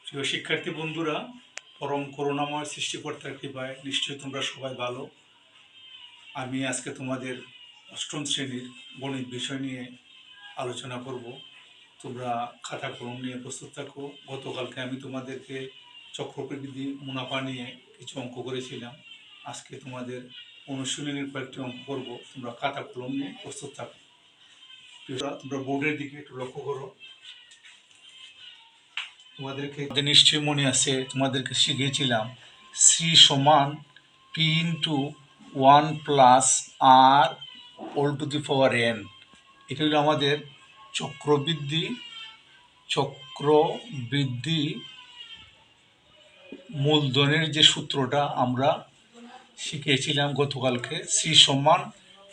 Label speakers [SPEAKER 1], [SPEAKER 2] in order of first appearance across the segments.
[SPEAKER 1] প্রিয় শিক্ষার্থী বন্ধুরা, পরম করুণাময় সৃষ্টিকর্তার কৃপায় নিশ্চয়ই তোমরা সবাই ভালো। আমি আজকে তোমাদের অষ্টম শ্রেণীর গণিত বিষয় নিয়ে আলোচনা করব। তোমরা খাতা কলম নিয়ে প্রস্তুত থাকো। গতকালকে আমি তোমাদেরকে চক্রবৃদ্ধি মুনাফা নিয়ে কিছু অঙ্ক করেছিলাম। আজকে তোমাদের অনুশীলনের কয়েকটি অঙ্ক করব। তোমরা খাতা কলম নিয়ে প্রস্তুত থাকো। তোমরা বোর্ডের দিকে একটু লক্ষ্য করো। তোমাদেরকে নিশ্চয়ই মনে আছে, তোমাদেরকে শিখিয়েছিলাম সি সমান P into 1 + r whole to the power n। এটা হলো আমাদের চক্রবৃদ্ধি মূলধনের যে সূত্রটা আমরা শিখিয়েছিলাম গতকালকে, সি সমান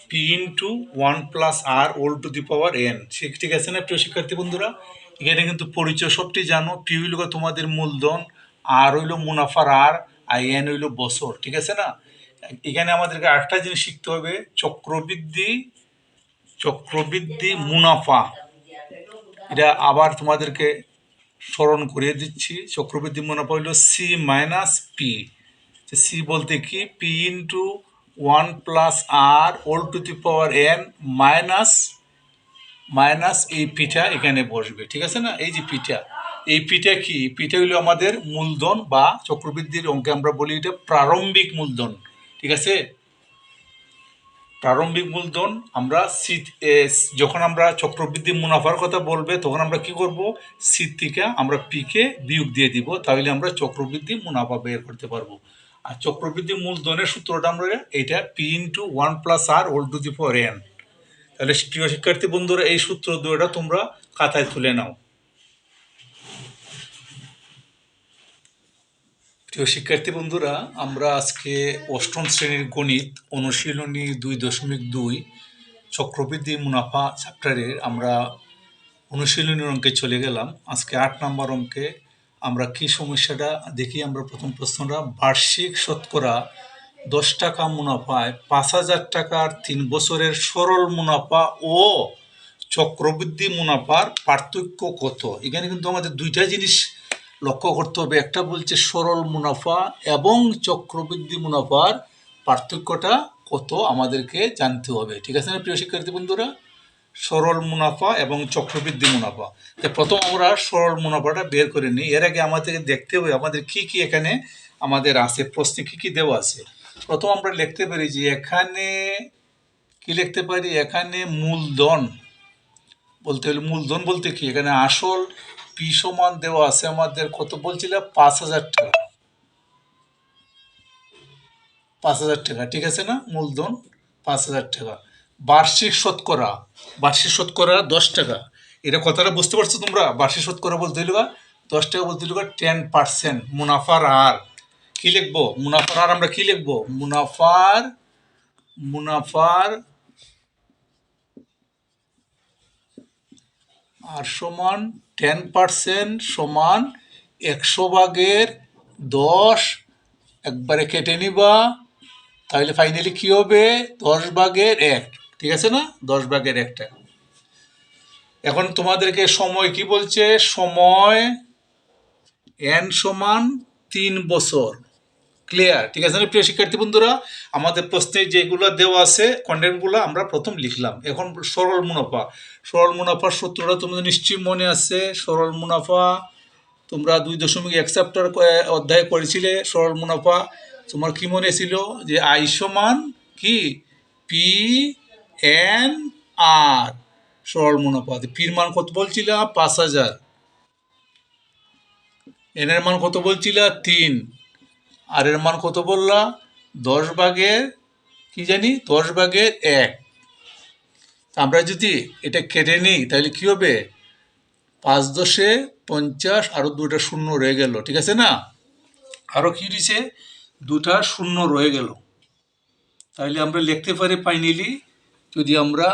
[SPEAKER 1] P into 1 + r whole to the power n। ঠিক আছে না প্রিয় শিক্ষার্থী বন্ধুরা? এখানে কিন্তু পরিচয় সবটি জানো। পি হইল তোমাদের মূলধন, আর হইল মুনাফার আর n হইল বছর। ঠিক আছে না? এখানে আমাদেরকে আরেকটা জিনিস শিখতে হবে, চক্রবৃদ্ধি মুনাফা। এটা আবার তোমাদেরকে স্মরণ করিয়ে দিচ্ছি। চক্রবৃদ্ধি মুনাফা হইল সি মাইনাস পি। সি বলতে কি? P into 1 + r whole to the power n minus এই পিটা এখানে বসবে। ঠিক আছে না? এই যে পিটা, এই পিটা কি? পিটা হইলো আমাদের মূলধন, বা চক্রবৃদ্ধির অঙ্কে আমরা বলি এটা প্রারম্ভিক মূলধন। ঠিক আছে? প্রারম্ভিক মূলধন আমরা যখন আমরা চক্রবৃদ্ধি মুনাফার কথা বলবে তখন আমরা কি করব? সি থেকে আমরা পিকে বিয়োগ দিয়ে দিব, তাহলে আমরা চক্রবৃদ্ধি মুনাফা বের করতে পারবো। আর চক্রবৃদ্ধি মূলধনের সূত্রটা আমরা এটা P into 1 + r whole to the power n। তাহলে প্রিয় শিক্ষার্থী বন্ধুরা, এই সূত্র দুটোটা তোমরা খাতায় তুলে নাও। প্রিয় শিক্ষার্থী বন্ধুরা, আমরা আজকে অষ্টম শ্রেণীর গণিত অনুশীলনী 2.2 চক্রবৃদ্ধি মুনাফা চ্যাপ্টারের আমরা অনুশীলনীর অঙ্কে চলে গেলাম। আজকে 8 নম্বর অঙ্কে আমরা কি সমস্যাটা দেখি। আমরা প্রথম প্রশ্নটা, বার্ষিক শতকরা 10 টাকা মুনাফায় 5,000 টাকার 3 বছরের সরল মুনাফা ও চক্রবৃদ্ধি মুনাফার পার্থক্য কত? এখানে কিন্তু আমাদের দুইটা জিনিস লক্ষ্য করতে হবে। একটা বলছে সরল মুনাফা এবং চক্রবৃদ্ধি মুনাফার পার্থক্যটা কত আমাদেরকে জানতে হবে। ঠিক আছে না প্রিয় শিক্ষার্থী বন্ধুরা? সরল মুনাফা এবং চক্রবৃদ্ধি মুনাফা। তো প্রথম আমরা সরল মুনাফাটা বের করে নিই। এর আগে আমাদেরকে দেখতে হবে আমাদের কি কি এখানে আমাদের আছে, প্রশ্নে কি কি দেওয়া আছে। প্রথম আমরা লিখতে পারি যে এখানে কি লিখতে পারি, এখানে মূলধন বলতে হলে, মূলধন বলতে কি, এখানে আসল পি সমান দেওয়া আছে আমাদের কত বলছিল? 5,000 টাকা। 5,000 টাকা, ঠিক আছে না? মূলধন 5,000 টাকা। বার্ষিক শতকরা 10 টাকা। এটা কথাটা বুঝতে পারছো তোমরা? বার্ষিক শতকরা বলতে হইল 10 টাকা, বলতে হইল 10%। মুনাফার হার কি লিখবো? মুনাফার হার আমরা কি লিখবো? মুনাফার আর সমান 10% সমান 100/10। একবারে কেটে নিবা, তাহলে ফাইনালি কি হবে? 10/1। ঠিক আছে না? 10/1টা। এখন তোমাদেরকে সময় কি বলছে? সময় n সমান 3 বছর। ক্লিয়ার? ঠিক আছে না প্রিয় শিক্ষার্থী বন্ধুরা? আমাদের প্রশ্নে যেগুলো দেওয়া আছে কন্টেন্টগুলো আমরা প্রথম লিখলাম। এখন সরল মুনাফার সূত্রটা তোমাদের নিশ্চয়ই মনে আছে। সরল মুনাফা তোমরা 2.1 চ্যাপ্টার অধ্যায় করেছিলে। সরল মুনাফা তোমার কি মনে ছিল? যে আই সমান কি? পি এন আর। সরল মুনাফা পির মান কত বলছিল? 5,000। এন এর মান কত বলছিল? 3। আর এর মান কত বললা? 10/1। কি জানি? 10/1। আমরা যদি এটা কেটে নিই তাহলে কি হবে? 5 × 10 = 50, আরো 2টা শূন্য রয়ে গেল। ঠিক আছে না? আরো কি দিছে? 2টা শূন্য রয়ে গেল। তাহলে আমরা লিখতে পারি ফাইনালি, যদি আমরা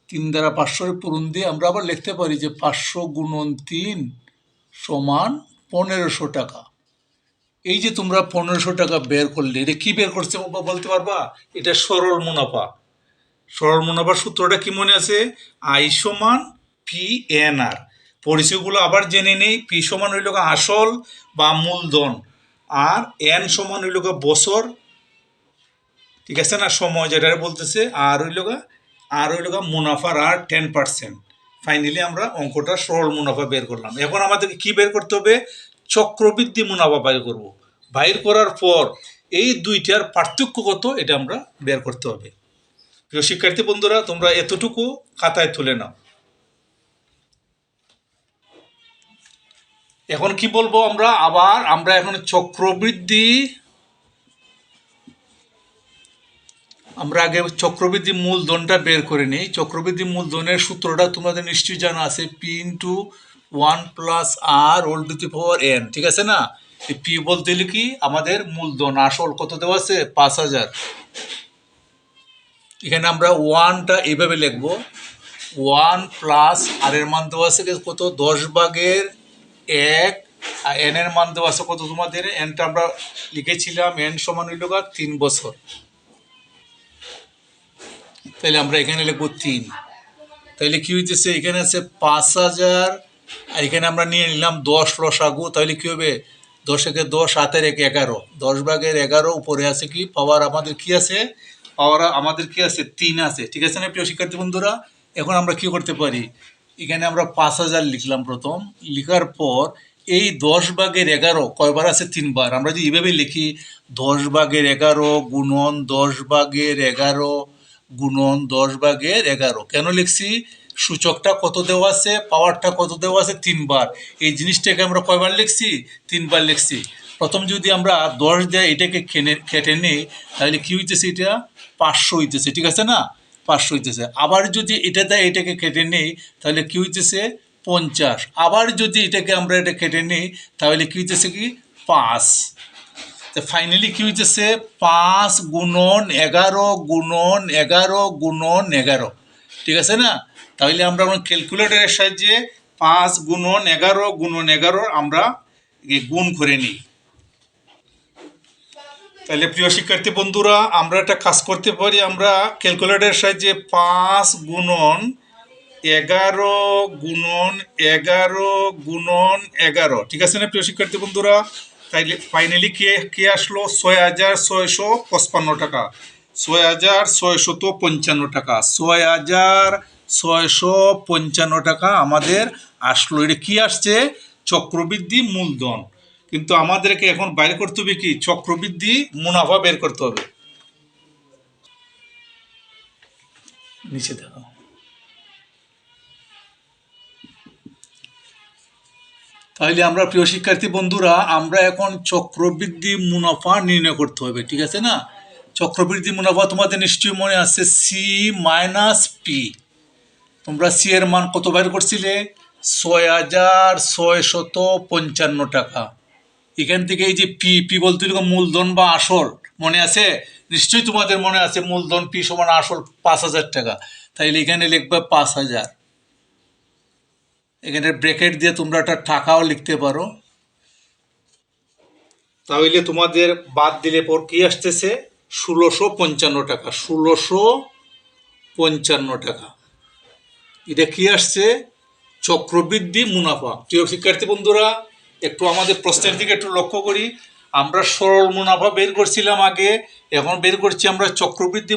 [SPEAKER 1] 3 দ্বারা 500 পূরণ দিয়ে আমরা আবার লিখতে পারি যে 500 × 3 = 1,500 টাকা। এই যে তোমরা 1,500 টাকা বের করলে, এটা কি বের করছে বলতে পারবা? এটা সরল মুনাফা। সরল মুনাফার সূত্রটা কি মনে আছে? আই সমান পি এন আর। পরিচয়গুলো আবার জেনে নেই। পি সমান হইল আসল বা মূলধন, আর এন সমান হইল বছর, ঠিক আছে না, সময় যেটা বলতেছে, আর হইল মুনাফার আর 10%। ফাইনালি আমরা অঙ্কটা সরল মুনাফা বের করলাম। এখন আমাদেরকে কি বের করতে হবে? চক্রবৃদ্ধি মুনাফা বাইর করব। বাইর করার পর এই দুইটার পার্থক্য কত এটা আমরা বের করতে হবে। প্রিয় শিক্ষার্থী বন্ধুরা, তোমরা এতটুকু খাতায় তুলে নাও। এখন কি বলবো আমরা এখন আমরা আগে চক্রবৃদ্ধি মূলধনটা বের করে নিই। চক্রবৃদ্ধি মূলধনের সূত্রটা তোমাদের নিশ্চয়ই জানা আছে, পি ইন্টু 1+r⁴n, ঠিক আছে না? পি বলতে হলে কি, আমাদের মূলধন আসল কত দেওয়া আছে? 5,000। এখানে আমরা ওয়ানটা এইভাবে লিখবো, 1 + আর এর মান দেওয়া আছে কত? 10/1। আর এন এর মান দেওয়া আছে কত তোমাদের? এনটা আমরা লিখেছিলাম, এন সমান হইল 3 বছর। তাহলে আমরা এখানে লিখবো 3। তাহলে কি হইতেছে? এখানে আছে 5,000, আর এখানে আমরা নিয়ে নিলাম 10 লসাগু। তাহলে কি হবে? 10 একে 10, 7 এর 11, 10/11। উপরে আছে কি পাওয়ার? আমাদের কি আছে? পাওয়ার আমাদের কি আছে? 3 আছে, ঠিক আছে না প্রিয় শিক্ষার্থী বন্ধুরা? এখন আমরা কি করতে পারি? এখানে আমরা 5,000 লিখলাম প্রথম। লিখার পর এই 10/11 কয়বার আছে? 3 বার। আমরা যদি এইভাবে লিখি 10/11 গুণন 10/11 গুণন 10/11, কেন লিখছি? সূচকটা কত দেওয়া আছে, পাওয়ারটা কত দেওয়া আছে? 3 বার। এই জিনিসটাকে আমরা কয়বার লিখছি? 3 বার লিখছি। প্রথম যদি আমরা 10 দিয়ে এটাকে কেটে নিই, তাহলে কি হইতেছে? এটা 500 হইতেছে, ঠিক আছে না? 500 হইতেছে। আবার যদি এটা দিয়ে এটাকে কেটে নিই, তাহলে কি হইতেছে? 50। আবার যদি এটাকে আমরা এটা কেটে নিই, তাহলে কি হইতেছে? কি 5। তো ফাইনালি কি হইতেছে? 5 গুণন 11 গুণন 11 গুণন 11, ঠিক আছে না? তাহলে আমরা ক্যালকুলেটরের সাহায্যে 5 গুণন 11 গুণন 11 আমরা গুণ করে নিই। তাহলে প্রিয় শিক্ষার্থী বন্ধুরা, আমরা একটা কাজ করতে পারি। আমরা ক্যালকুলেটরের সাহায্যে 5 গুণন 11 গুণন 11 গুণন 11, ঠিক আছে না প্রিয় শিক্ষার্থী বন্ধুরা? তাইলে ফাইনালি কে আসলো? 6,655 টাকা। 6,655 টাকা, 6,655 টাকা আমাদের আসলো। এটা কি আসছে? চক্রবৃদ্ধি মূলধন। কিন্তু আমাদেরকে এখন বাইর করতে হবে কি? চক্রবৃদ্ধি মুনাফা বের করতে হবে। নিচে দেখো। তাহলে আমরা প্রিয় শিক্ষার্থী বন্ধুরা, আমরা এখন চক্রবৃদ্ধি মুনাফা নির্ণয় করতে হবে, ঠিক আছে না? চক্রবৃদ্ধি মুনাফা তোমাদের নিশ্চয়ই মনে আছে, সি মাইনাস পি। তোমরা সি এর মান কত বের করছিলে? 6,655 টাকা। এখান থেকে এই যে পি, পি বলতে মূলধন বা আসল, মনে আছে? নিশ্চয়ই তোমাদের মনে আছে, মূলধন পি সমান আসল 5,000 টাকা। তাইলে এখানে লিখবে 5,000। এখানে ব্র্যাকেট দিয়ে তোমরা একটা টাকাও লিখতে পারো। তাহলে তোমাদের বাদ দিলে পর কি আসতেছে? 1,655 টাকা। 1,655 টাকা। এটা কি আসছে? চক্রবৃদ্ধি মুনাফা। প্রিয় শিক্ষার্থী বন্ধুরা, একটু আমাদের প্রশ্নের দিকে একটু লক্ষ্য করি। আমরা সরল মুনাফা বের করছিলাম আগে, এখন বের করছি আমরা চক্রবৃদ্ধি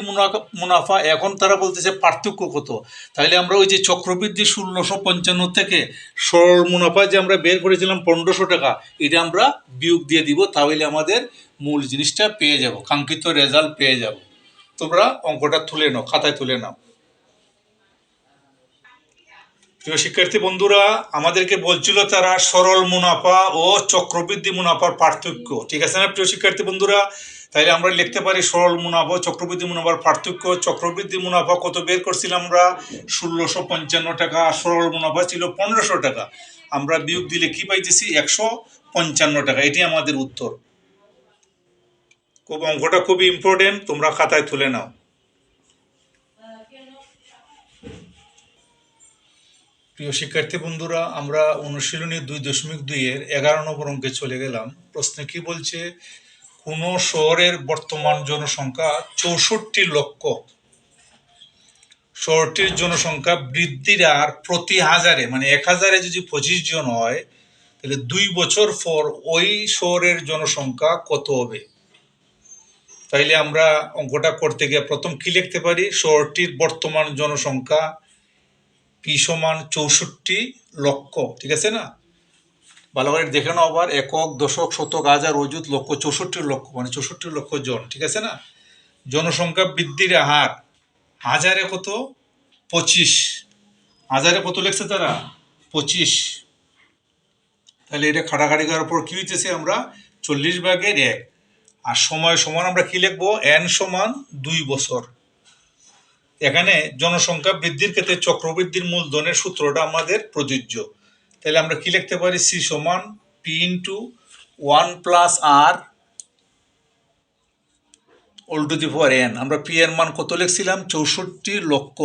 [SPEAKER 1] মুনাফা। এখন তারা বলতেছে পার্থক্য কত। তাহলে আমরা ওই যে চক্রবৃদ্ধি 1,655 থেকে সরল মুনাফা যে আমরা বের করেছিলাম 1,500 টাকা, এটা আমরা বিয়োগ দিয়ে দিব। তাহলে আমাদের মূল জিনিসটা পেয়ে যাব, কাঙ্ক্ষিত রেজাল্ট পেয়ে যাব। তোমরা অঙ্কটা তুলে নাও, খাতায় তুলে নাও। প্রিয় শিক্ষার্থী বন্ধুরা, আমাদেরকে বলছিল তারা সরল মুনাফা ও চক্রবৃদ্ধি মুনাফার পার্থক্য, ঠিক আছে না প্রিয় শিক্ষার্থী বন্ধুরা? তাইলে আমরা লিখতে পারি সরল মুনাফা চক্রবৃদ্ধি মুনাফার পার্থক্য। চক্রবৃদ্ধি মুনাফা কত বের করছিলাম আমরা? 1,655 টাকা। সরল মুনাফা ছিল 1,500 টাকা। আমরা বিয়োগ দিলে কি পাইতেছি? 155 টাকা। এটি আমাদের উত্তর। অঙ্কটা খুবই ইম্পর্টেন্ট, তোমরা খাতায় তুলে নাও। প্রিয় শিক্ষার্থী বন্ধুরা, আমরা অনুশীলনী 2.2 এর 11 নম্বর অঙ্কে চলে গেলাম। প্রশ্নে কি বলছে? কোন শহরের বর্তমান জনসংখ্যা 64 লক্ষ। শহরটির জনসংখ্যা বৃদ্ধির হার প্রতি হাজারে, মানে 1000-এ যদি 25 জন হয়, তাহলে 2 বছর পর ওই শহরের জনসংখ্যা কত হবে? তাইলে আমরা অঙ্কটা করতে গিয়ে প্রথম কি লিখতে পারি? শহরটির বর্তমান জনসংখ্যা পি সমান 64 লক্ষ, ঠিক আছে না? ভালো করে দেখে নাও আবার, একক, দশক, শতক, হাজার, অযুত, লক্ষ, 64 লক্ষ, মানে 64 লক্ষ জন, ঠিক আছে না? জনসংখ্যা বৃদ্ধির হার হাজারে কত? 25। হাজারে কত লিখছে তারা? 25। তাহলে এটা খাটাখাটি করার পর কি হইতেছে? আমরা 40/1। আর সময় সমান আমরা কি লিখবো? n সমান 2 বছর। এখানে জনসংখ্যা বৃদ্ধির ক্ষেত্রে চক্রবৃদ্ধির মূলধনের সূত্রটা আমাদের প্রযোজ্য। তাহলে আমরা কি লিখতে পারি? সি সমান P into 1 plus r whole to the power n। আমরা পি এর মান কত লিখছিলাম? 64 লক্ষ।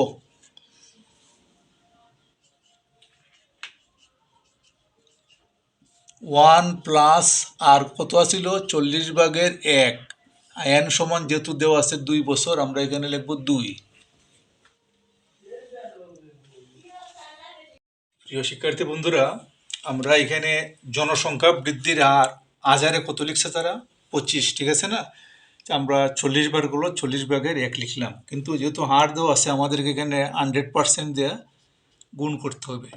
[SPEAKER 1] ওয়ান প্লাস আর কত আছিল? 40/1। n সমান যেহেতু দেওয়া আছে 2 বছর, আমরা এখানে লিখবো 2। প্রিয় শিক্ষার্থী বন্ধুরা, আমরা এখানে জনসংখ্যা বৃদ্ধির হার হাজারে কত লিখছে তারা? 25, ঠিক আছে না? আমরা 40/গুলো 40/1 লিখলাম, কিন্তু যেহেতু হার দেওয়া আছে আমাদেরকে এখানে 100% দিয়ে গুণ করতে হবে।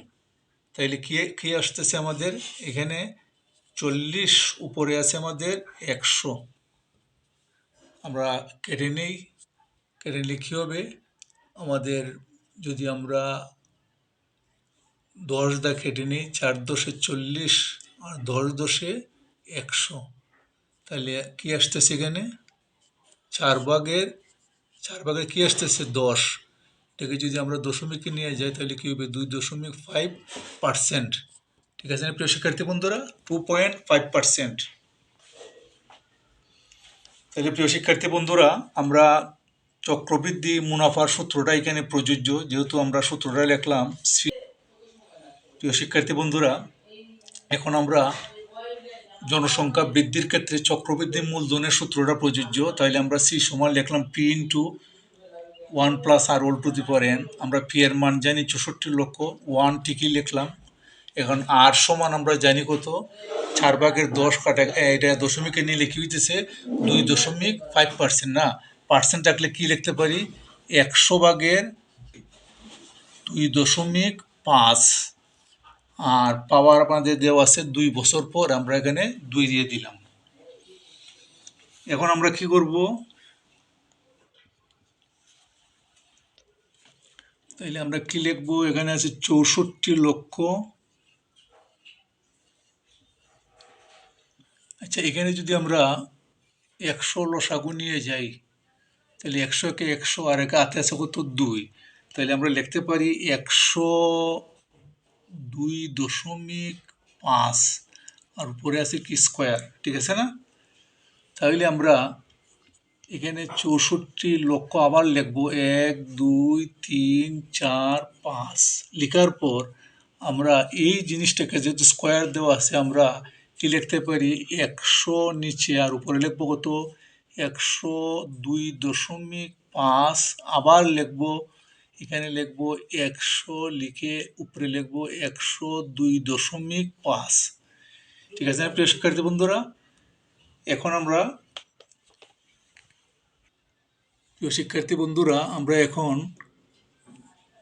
[SPEAKER 1] তাইলে কি আসতেছে আমাদের এখানে? 40 উপরে আছে আমাদের 100। আমরা কেটে নেই, কেটে নিলে কি হবে আমাদের? যদি আমরা 10 দা কেটে নিই, 4 10 40 আর 10 10 100, তাহলে কি আসতেছে এখানে? 4/4 কি আসতেছে? 10। এটাকে যদি আমরা দশমিকে নিয়ে যাই তাহলে কি হবে? 2.5%, ঠিক আছে না প্রিয় শিক্ষার্থী বন্ধুরা? 2.5%। তাহলে প্রিয় শিক্ষার্থী বন্ধুরা, আমরা চক্রবৃদ্ধি মুনাফার সূত্রটা এখানে প্রযোজ্য, যেহেতু আমরা সূত্রটা লিখলাম। প্রিয় শিক্ষার্থী বন্ধুরা, এখন আমরা জনসংখ্যা বৃদ্ধির ক্ষেত্রে চক্রবৃদ্ধি মূলধনের সূত্রটা প্রযোজ্য। তাহলে আমরা সি সমান লিখলাম P into 1 plus r whole to the power n। আমরা পি এর মান জানি 64 লক্ষ, 1 ঠিকই লিখলাম। এখন আর সমান আমরা জানি কত? 4/10 কাটা, এটা দশমিকে নিলে কি হইতেছে? 2.5%। না, পার্সেন্ট থাকলে কি লিখতে পারি? 100/2.5। আর পাওয়ার আমাদের দেওয়া আছে 2 বছর পর, আমরা এখানে 2 দিয়ে দিলাম। এখন আমরা কি করব? তাইলে আমরা কি লিখবো? এখানে আছে 64 লক্ষ। আচ্ছা, এখানে যদি আমরা 100 লসাগু নিয়ে যাই, তাহলে 100-কে 100 আর একে হাতে আছে কত? 2। তাহলে আমরা লিখতে পারি 102.5 আর উপরে আছে কি? স্কোয়ার, ঠিক আছে না? তাহলে আমরা এখানে 64 লক্ষ আবার লিখবো, 1 2 3 4 5 লিখার পর আমরা এই জিনিসটাকে যেহেতু স্কোয়ার দেওয়া আছে, আমরা কি লিখতে পারি? 100 নিচে আর উপরে লিখবো কত? 102.5 আবার লিখবো, এখানে লিখবো 100 লিখে উপরে লিখবো 102.5, ঠিক আছে না প্রিয় শিক্ষার্থী বন্ধুরা? এখন আমরা প্রিয় শিক্ষার্থী বন্ধুরা, আমরা এখন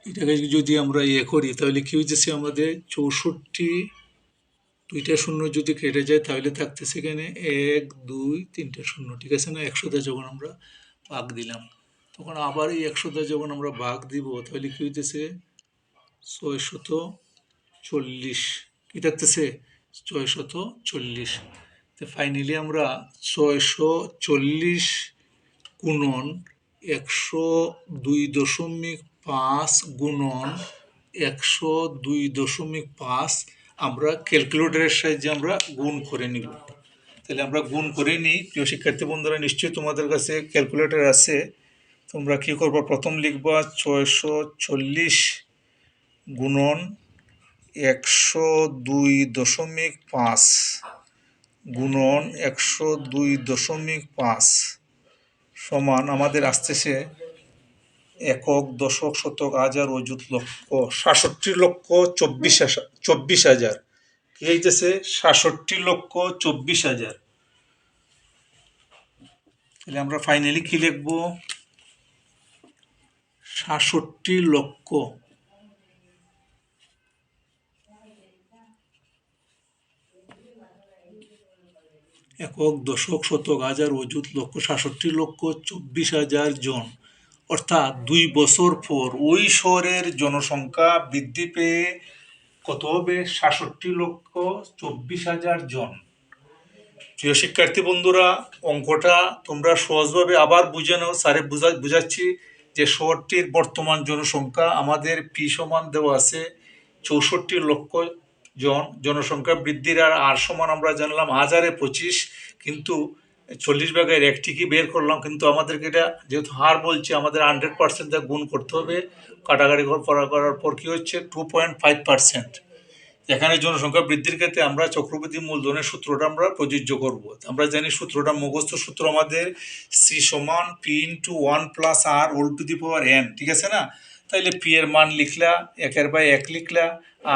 [SPEAKER 1] এটাকে যদি আমরা করি তাহলে কি হইতেছে আমাদের? 64, 2টা শূন্য যদি কেটে যায় তাহলে থাকতেছে এখানে 1 2 3টা শূন্য, ঠিক আছে না? 100 যখন আমরা ভাগ দিলাম, তখন আবার এই 100 যখন আমরা ভাগ দিব তাহলে কি হইতেছে? 640, কি থাকতেছে? 640। তো ফাইনালি আমরা 640 গুণন 102.5 গুণন 102.5 আমরা ক্যালকুলেটরের সাহায্যে আমরা গুণ করে নিব। তাহলে আমরা গুণ করে নিই। প্রিয় শিক্ষার্থী বন্ধুরা, নিশ্চয়ই তোমাদের কাছে ক্যালকুলেটর আছে। তোমরা কি করবা? প্রথম লিখবা 640 গুণন 102.5 গুণন 102.5 সমান আমাদের আসতেছে একক, দশক, শতক, হাজার, অযুত, লক্ষ। ৬৭,২৪,০০০। কি হইতেছে? ৬৭,২৪,০০০। তাহলে আমরা ফাইনালি কি লিখবো? ৬৭ লক্ষ। একক, দশক, শতক, হাজার, অযুত, লক্ষ। ৬৭,২৪,০০০ জন। অর্থাৎ ২ বছর পর ওই শহরের জনসংখ্যা বৃদ্ধি পেয়ে কত হবে? ৬৭,২৪,০০০ জন। প্রিয় শিক্ষার্থী বন্ধুরা, অঙ্কটা তোমরা সহজভাবে আবার বুঝে নাও। স্যারে বুঝাচ্ছি যে শহরটির বর্তমান জনসংখ্যা আমাদের পি সমান দেওয়া আছে ৬৪ লক্ষ জন। জনসংখ্যা বৃদ্ধির আর সমান আমরা জানলাম ১,০২৫, কিন্তু 40/1 ঠিকই বের করলাম, কিন্তু আমাদেরকে এটা যেহেতু হার বলছে আমাদের 100% গুণ করতে হবে। কাটাকাটি করার পর কি হচ্ছে? 2.5%। এখানে জনসংখ্যা বৃদ্ধির ক্ষেত্রে আমরা চক্রবৃদ্ধি মূলধনের সূত্রটা আমরা প্রযোজ্য করব। আমরা জানি সূত্রটা মুখস্থ সূত্র আমাদের সি সমান পি ইন্টু 1 + r⁴n, ঠিক আছে না? তাইলে পি এর মান লিখলা 1/1 লিখলা,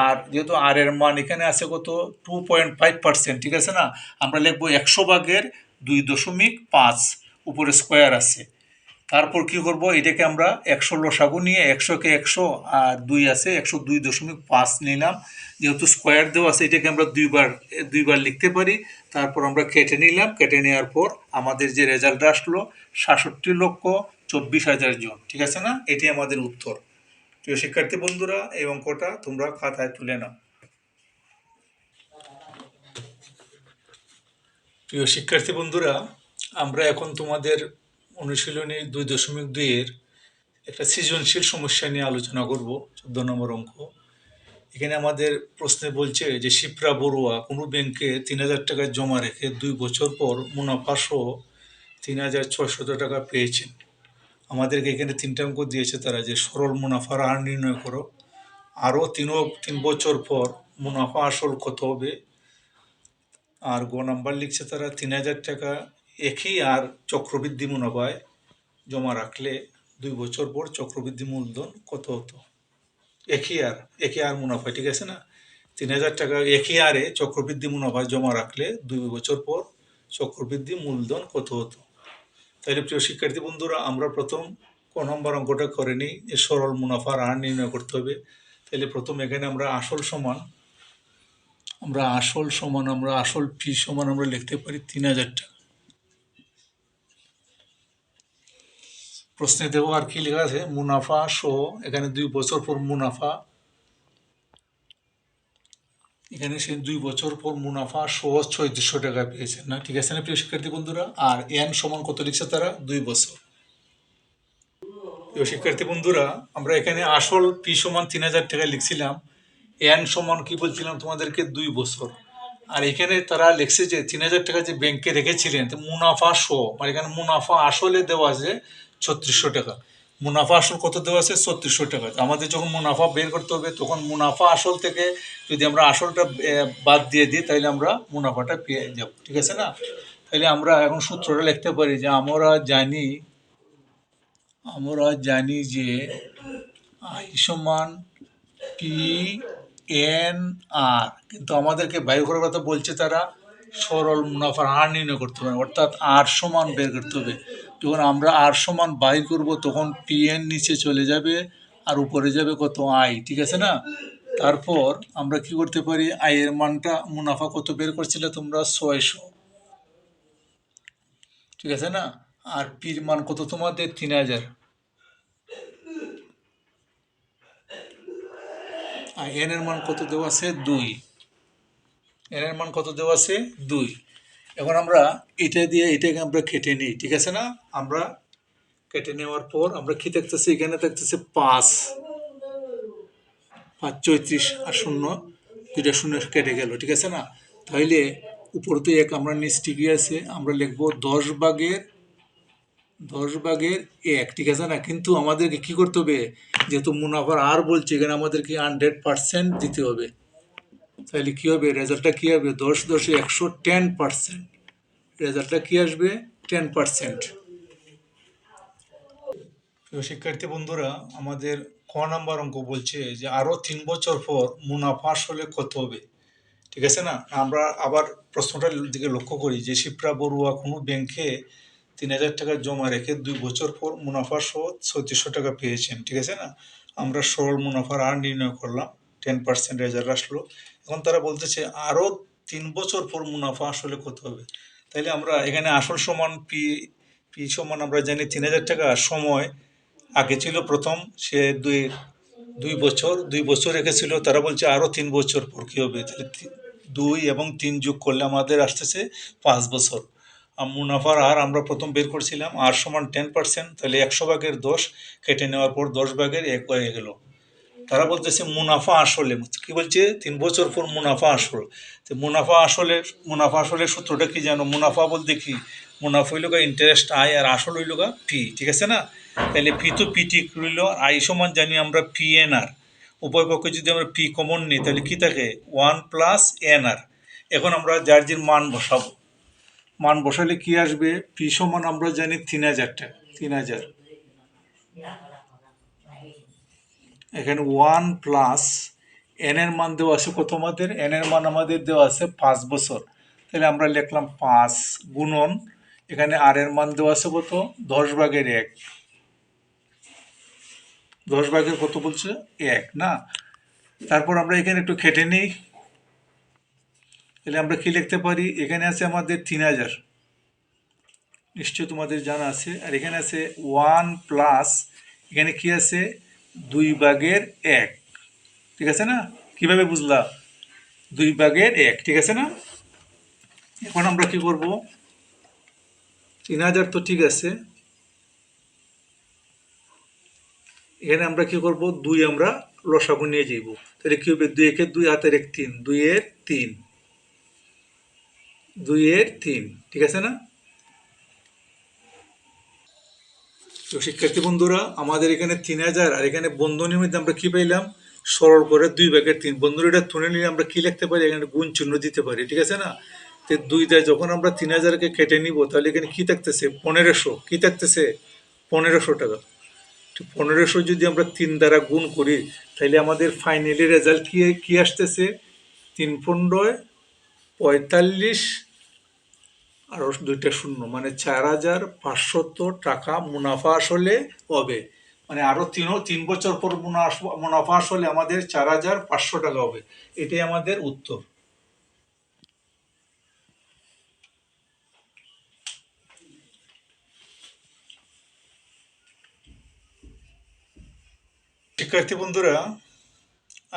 [SPEAKER 1] আর যেহেতু আর এর মান এখানে আছে কত? 2.5%, ঠিক আছে না? আমরা লিখবো 100/2.5, উপরে স্কোয়ার আছে। তারপর কি করব? এটাকে আমরা 100 লসাগু নিয়ে 100কে 100 আর 2 আছে 102.5 নিলাম। যেহেতু স্কোয়ার দেওয়া আছে এটাকে আমরা দুইবার লিখতে পারি। তারপর আমরা কেটে নিলাম। কেটে নেওয়ার পর আমাদের যে রেজাল্ট আসলো ৬৭,২৪,০০০ জন, ঠিক আছে না? এটি আমাদের উত্তর। প্রিয় শিক্ষার্থী বন্ধুরা, এই অঙ্কটা তোমরা খাতায় তুলে নাও। প্রিয় শিক্ষার্থী বন্ধুরা, আমরা এখন তোমাদের অনুশীলনী 2.2 একটা সৃজনশীল সমস্যা নিয়ে আলোচনা করব। 14 নম্বর অঙ্ক। এখানে আমাদের প্রশ্নে বলছে যে শিপ্রা বড়ুয়া কোনো ব্যাংকে ৩,০০০ টাকা জমা রেখে 2 বছর পর মুনাফা সহ ৩,৬০০ টাকা পেয়েছেন। আমাদেরকে এখানে 3টা অঙ্ক দিয়েছে তারা, যে সরল মুনাফার হার নির্ণয় করো। আরও 3 বছর পর মুনাফা আসল কত হবে। আর গ নাম্বার লিখছে তারা ৩,০০০ টাকা একই আর চক্রবৃদ্ধি মুনাফায় জমা রাখলে 2 বছর পর চক্রবৃদ্ধি মূলধন কত হতো। একই আর মুনাফা, ঠিক আছে না? ৩,০০০ টাকা একই হারে চক্রবৃদ্ধি মুনাফায় জমা রাখলে 2 বছর পর চক্রবৃদ্ধি মূলধন কত হতো। তাহলে প্রিয় শিক্ষার্থী বন্ধুরা, আমরা প্রথম ক নম্বর অঙ্কটা করে নিই, যে সরল মুনাফার হার নির্ণয় করতে হবে। তাহলে প্রথম এখানে আমরা আসল পি সমান আমরা লিখতে পারি ৩,০০০ টাকা। প্রশ্নে দেবো আর কি লেখা আছে? মুনাফা সহ, এখানে 2 বছর পর মুনাফা, এখানে সেই 2 বছর পর মুনাফা সহ ৩৬০০ টাকা পেয়েছেন না, ঠিক আছে না প্রিয় শিক্ষার্থী বন্ধুরা? আর এন সমান কত লিখছে তারা? 2 বছর। প্রিয় শিক্ষার্থী বন্ধুরা, আমরা এখানে আসল পি সমান ৩,০০০ টাকা লিখছিলাম, এন সমান কি বলছিলাম তোমাদেরকে? 2 বছর। আর এখানে তারা লিখছে যে ৩,০০০ টাকা যে ব্যাংকে রেখেছিলেন, মুনাফা সহ, মানে এখানে মুনাফা আসলে দেওয়া আছে ৩৬০০ টাকা। মুনাফা আসল কত দেওয়া আছে? ৩৬০০ টাকা। আমাদের যখন মুনাফা বের করতে হবে তখন মুনাফা আসল থেকে যদি আমরা আসলটা বাদ দিয়ে দিই তাহলে আমরা মুনাফাটা পেয়ে যাব, ঠিক আছে না? তাহলে আমরা এখন সূত্রটা লিখতে পারি যে আমরা জানি যে আই সমান পি এন আর, কিন্তু আমাদেরকে বাইর করার কথা বলছে তারা সরল মুনাফার হার নির্ণয় করতে হবে, অর্থাৎ আর সমান বের করতে হবে। যখন আমরা আর সমান বাইর করব তখন পি এন নিচে চলে যাবে আর উপরে যাবে কত? আই, ঠিক আছে না? তারপর আমরা কি করতে পারি? আই এর মানটা, মুনাফা কত বের করছিলে তোমরা? ৬০০, ঠিক আছে না? আর পির মান কত তোমাদের? ৩,০০০। আর এন এর মান কত দেওয়া আছে? 2। এন এর মান কত দেওয়া আছে? 2। এখন আমরা এটা দিয়ে এটাকে আমরা কেটে নিই, ঠিক আছে না? আমরা কেটে নেওয়ার পর আমরা কি দেখতেছি? এখানে দেখতেছি 5 35 আর 0, 2টা 0 কেটে গেল, ঠিক আছে না? তাহলে উপর তো 1, আমরা নিচ ঠিকই আছে, আমরা লিখবো 10/1, ঠিক আছে না? কিন্তু আমাদেরকে কি করতে হবে? যেহেতু মুনাফার আর বলছে এখানে আমাদেরকে 100% দিতে হবে। তাহলে কি হবে? রেজাল্টটা কি হবে? 10 10 100, 10%। রেজাল্টটা কি আসবে? 10%। প্রিয় শিক্ষার্থী বন্ধুরা, আমাদের ক নাম্বার অঙ্ক বলছে যে আরো 3 বছর পর মুনাফা আসলে কত হবে। ঠিক আছে না? আমরা আবার প্রশ্নটার দিকে লক্ষ্য করি যে শিপ্রা বড়ুয়া কোনো ব্যাংকে 3,000 টাকা জমা রেখে 2 বছর পর মুনাফা সহ 3600 টাকা পেয়েছেন। ঠিক আছে না? আমরা সরল মুনাফার হার নির্ণয় করলাম, 10% রেজাল্ট আসলো। এখন তারা বলতেছে আরো 3 বছর পর মুনাফা আসলে কত হবে। তাইলে আমরা এখানে আসল সমান পি, পি সমান আমরা জানি 3,000 টাকা। সময় আগে ছিল প্রথম, সে দুই 2 বছর রেখেছিল, তারা বলছে আরো 3 বছর পর কি হবে। তাহলে 2 এবং 3 যোগ করলে আমাদের আসতেছে 5 বছর। আর মুনাফার হার আমরা প্রথম বের করছিলাম আর সমান 10%, তাহলে 100 ভাগের 10 কেটে নেওয়ার পর 10 ভাগের 1 হয়ে গেল। তারা বলতেছে মুনাফা আসলে কি বলছে, 3 বছর পর মুনাফা আসল। তো মুনাফা আসলে সূত্রটা কি জানো? মুনাফা বলতে কি, মুনাফা হইল ইন্টারেস্ট আয়, আর আসল হইল পি। ঠিক আছে না? তাহলে পি তো পি ঠিক রইল, আই সমান জানি আমরা পি এন আর। উভয় পক্ষে যদি আমরা পি কমন নিই তাহলে কি থাকে, 1 + এন আর। এখন আমরা যার যার মান বসাবো। মান বসালে কি আসবে, পি সমান আমরা জানি 3,000 টাকা, 3,000। এখানে 1 + এর মান দেওয়া আছে কত আমাদের, এর মান আমাদের দেওয়া আছে 5 বছর। তাহলে আমরা লিখলাম 5 গুণন, এখানে এর মান দেওয়া আছে কত, 10 ভাগের 1। 10 ভাগের কত বলছে, 1 না। তারপর আমরা এখানে একটু খেটে নিই। তাহলে আমরা কি লিখতে পারি, এখানে আছে আমাদের 3,000, নিশ্চয় তোমাদের জানা আছে। আর এখানে আছে 1 + এখানে কি আছে, 2/1। ঠিক আছে না? কিভাবে বুঝলা, 2/1। ঠিক আছে না? এখন আমরা কি করব, 3,000 তো ঠিক আছে, এখানে আমরা কি করব, 2 আমরা লসাগু নিয়ে যাইব। তাহলে কি হবে, 2 একে 2, হাতের 1 3, 2 এর 3, 2 এর 3। ঠিক আছে না? তো শিক্ষার্থী বন্ধুরা, আমাদের এখানে 3,000 আর এখানে বন্ধনীর মধ্যে আমরা কি পাইলাম, সরল করে 2/3। বন্ধুরা এটা তুলে নিলে আমরা কি লিখতে পারি, এখানে গুণ চিহ্ন দিতে পারি। ঠিক আছে না? তো 2 দেয় যখন আমরা 3,000-কে কেটে নিব, তাহলে এখানে কি থাকতেছে, 1500। কি থাকতেছে, 1500 টাকা। 1500 যদি আমরা 3 দ্বারা গুণ করি, তাহলে আমাদের ফাইনালি রেজাল্ট কি আসতেছে, 3×15 = 45, আর 2টা শূন্য, মানে 4,500 টাকা মুনাফা আসলে হবে। মানে আরো 3 বছর পর মুনাফা আসলে আমাদের 4,500 টাকা হবে। এটাই আমাদের উত্তর। শিক্ষার্থী বন্ধুরা,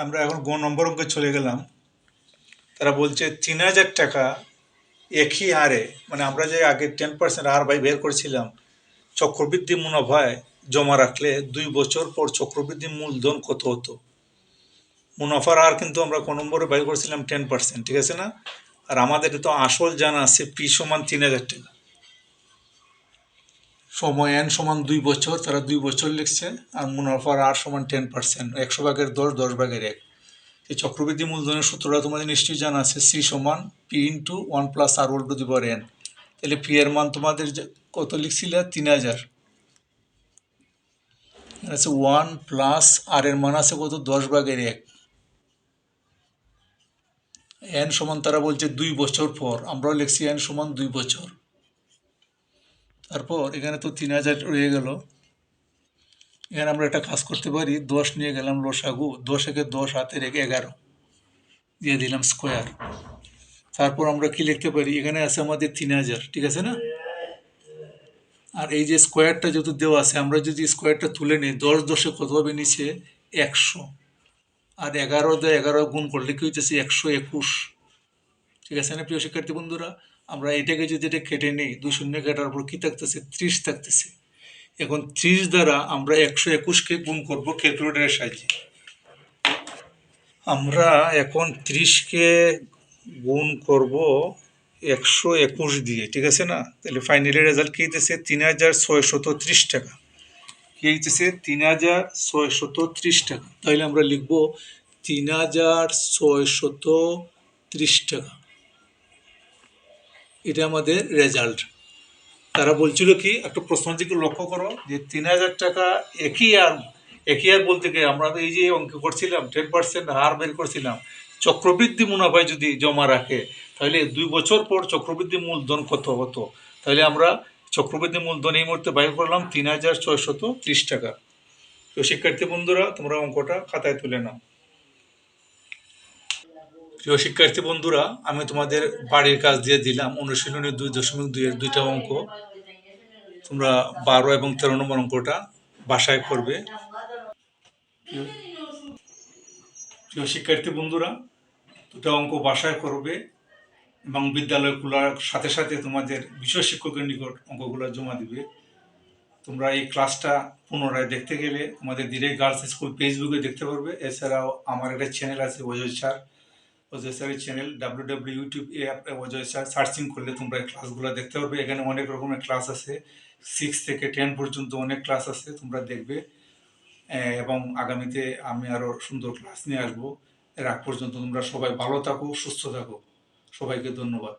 [SPEAKER 1] আমরা এখন নম্বর অঙ্কে চলে গেলাম। তারা বলছে 3,000 টাকা একই হারে, মানে আমরা যে আগে 10% হার বের করেছিলাম, চক্রবৃদ্ধি মুনাফায় জমা রাখলে 2 বছর পর চক্রবৃদ্ধি মূলধন কত হতো। মুনাফার হার কিন্তু আমরা ক নম্বরে বের করেছিলাম 10%। ঠিক আছে না? আর আমাদের তো আসল জানা আছে, পি সমান 3,000 টাকা। সময় এন সমান 2 বছর, তারা 2 বছর লিখছে। আর মুনাফার হার সমান 10%, 100/10, 10/1। এই চক্রবৃদ্ধি মূলধনের সূত্রটা তোমাদের নিশ্চয়ই জানা আছে, সি সমান পি ইন্টু 1 + r²n। তাহলে পি এর মান তোমাদের কত লিখছিলে, 3,000। আছে 1 + আর এর মান আছে কত, 10/1। এন সমান তারা বলছে 2 বছর পর, আমরাও লিখছি এন সমান 2 বছর। তারপর এখানে তো 3,000 রয়ে গেল। এখানে আমরা একটা কাজ করতে পারি, 10 নিয়ে গেলাম লসাগু, 10 একে 10, হাতের 11 দিয়ে দিলাম স্কোয়ার। তারপর আমরা কি লিখতে পারি, এখানে আছে আমাদের 3,000। ঠিক আছে না? আর এই যে স্কোয়ারটা যেহেতু দেওয়া আছে, আমরা যদি স্কোয়ারটা তুলে নিই, 10 10-এ কত হবে নিচে, 100। আর 11 দিয়ে 11 গুণ করলে কি হইতেছে, 121। ঠিক আছে না প্রিয় শিক্ষার্থী বন্ধুরা? আমরা এটাকে যদি এটা কেটে নিই, 2 শূন্য কাটার পর কি থাকতেছে, 30 থাকতেছে। এখন 30 দ্বারা আমরা 121-কে গুণ করব ক্যালকুলেটরের সাহায্যে। আমরা এখন 30-কে গুণ করব 121 দিয়ে। ঠিক আছে না? তাহলে ফাইনালি রেজাল্ট কি হইতেছে, 3,630 টাকা। কি হইতেছে, 3,630 টাকা। তাহলে আমরা লিখব 3,630 টাকা। এটা আমাদের রেজাল্ট। তারা বলছিল কি, একটু প্রশ্ন দিকে লক্ষ্য করো, যে 3,000 টাকা একই আর বলতে গিয়ে আমরা তো এই যে অঙ্ক করছিলাম 10% হার বের করছিলাম, চক্রবৃদ্ধি মুনাফায় যদি জমা রাখে তাহলে 2 বছর পর চক্রবৃদ্ধি মূলধন কত হতো। তাহলে আমরা চক্রবৃদ্ধি মূলধন এই মুহূর্তে বাইর করলাম 3,630 টাকা। তো শিক্ষার্থী বন্ধুরা, তোমরা অঙ্কটা খাতায় তুলে নাও। প্রিয় শিক্ষার্থী বন্ধুরা, আমি তোমাদের বাড়ির কাজ দিয়ে দিলাম অনুশীলনী 2.2 এর 2টা অঙ্ক। তোমরা 12 এবং 13 নম্বর অঙ্কটা বাসায় করবে। প্রিয় শিক্ষার্থী বন্ধুরা, 2টা অঙ্ক বাসায় করবে এবং বিদ্যালয় খোলার সাথে সাথে তোমাদের বিষয় শিক্ষকের নিকট অঙ্কগুলো জমা দিবে। তোমরা এই ক্লাসটা পুনরায় দেখতে গেলে তোমাদের দিরে গার্লস স্কুল ফেসবুকে দেখতে পারবে। এছাড়াও আমার একটা চ্যানেল আছে অজয় স্যারের channel YouTube app Ajay sir searching করলে তোমরা এই ক্লাসগুলো দেখতে পারবে। এখানে অনেক রকমের ক্লাস আছে, 6 থেকে 10 পর্যন্ত অনেক ক্লাস আছে, তোমরা দেখবে। এবং আগামীতে আমি আরও সুন্দর ক্লাস নিয়ে আসবো। এর আগ পর্যন্ত তোমরা সবাই ভালো থাকো, সুস্থ থাকো। সবাইকে ধন্যবাদ।